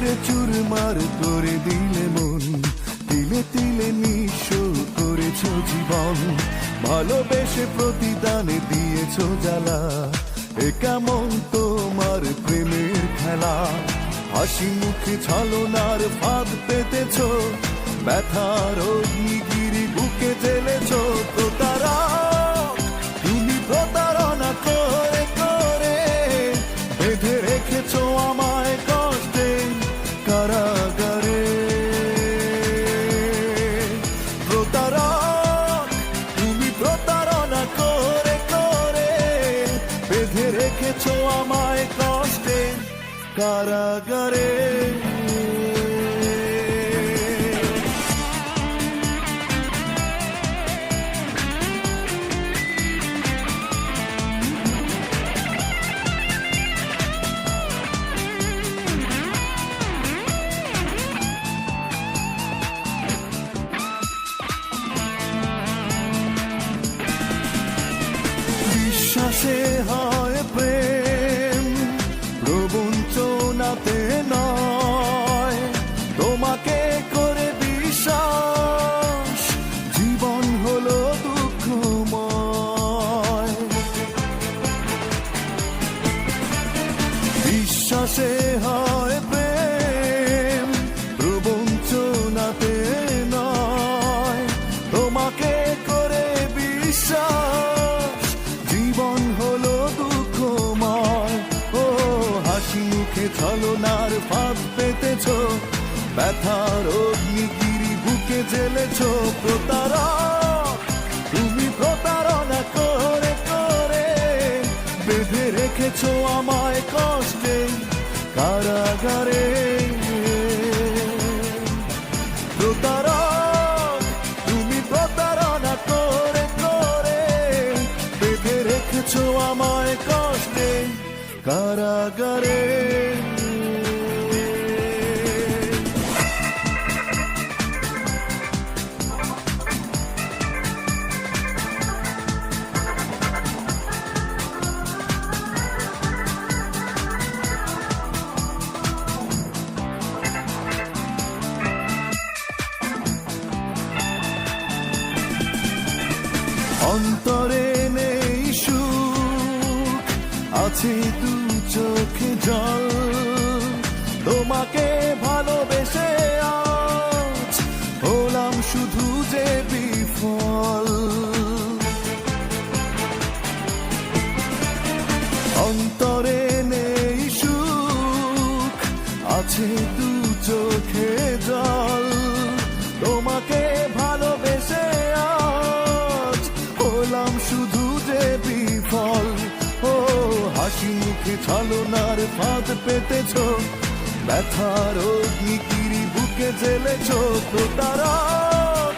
চুরে চুরমার করে দিলে মন, তিলে তিলে নিঃস্ব করেছ জীবন। ভালোবেসে প্রতিদানে দিয়েছ জ্বালা, এ কেমন তোমার প্রেমের খেলা। হাসি মুখে ছলনার ফাঁদ পেতেছ, ব্যথার অগ্নিগিরি বুকে জ্বেলেছ। প্রতারক তুমি, প্রতারণা করে করে বেঁধে রেখেছ আমায় কষ্টে কারাগারে। প্রতারক তুমি, প্রতারণা করে করে বেঁধে রেখেছ আমায় কষ্টে কারাগারে। বিশ্বাসে হয় প্রেম, প্রবঞ্চনাতে নয়। তোমাকে করে বিশ্বাস, জীবন হলো দুঃখময়। বিশ্বাসে হয় প্রেম, প্রবঞ্চনাতে নয়। তোমাকে করে বিশ্বাস, জীবন হলো দুঃখময়। ও হাসি মুখে ছলনার ফাঁদ পেতেছ, ব্যথার অগ্নিগিরি বুকে জ্বেলেছ। প্রতারক তুমি, প্রতারণা করে করে বেঁধে রেখেছ আমায় কষ্টে কারাগারে। প্রতারক তুমি, প্রতারণা করে করে বেঁধে রেখেছ আমায় কষ্টে কারাগারে। অন্তরে নেই সুখ, আছে দু চোখে জল। তোমাকে ভালোবেসে আজ হলাম শুধু যে বিফল। অন্তরে নেই সুখ, আছে দু চোখে জল। তোমাকে ভালোবেসে আজ হলাম শুধু যে বিফল। ও হাসি মুখে ছলনার ফাঁদ পেতেছ, ব্যথার অগ্নিগিরি বুকে জ্বেলেছ। প্রতারক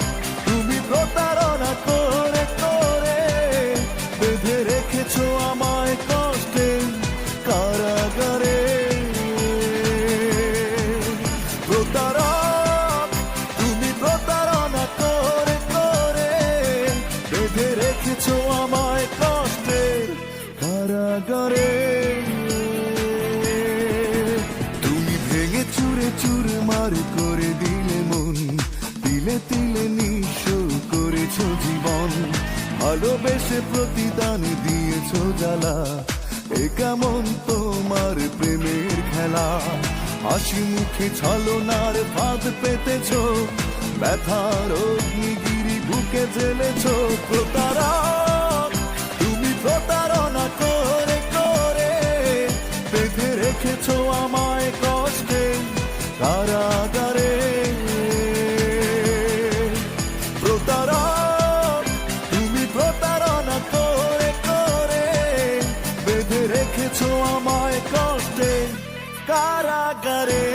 তুমি, প্রতারণা করে করে বেঁধে রেখেছ আমায় কষ্টে কারাগারে। প্রতারক তুমি, প্রতারণা করে করে বেঁধে রেখেছ আমায় কষ্টে কারাগারে। তুমি ভেঙে চুরে চুরমার করে দিলে মন, তিলে তিলে নিঃস্ব করেছ জীবন। ভালোবেসে প্রতিদান দিয়েছ জ্বালা, এ কেমন তোমার প্রেমের খেলা। হাসি মুখে ছলনার ফাঁদ পেতেছ, ব্যথার অগ্নিগিরি বুকে জ্বেলেছ। প্রতারক তুমি, প্রতারণা করে করে বেঁধে রেখেছ আমায় কষ্টে কারাগারে। প্রতারক তুমি, প্রতারণা করে করে বেঁধে রেখেছ আমায় কষ্টে কারাগারে।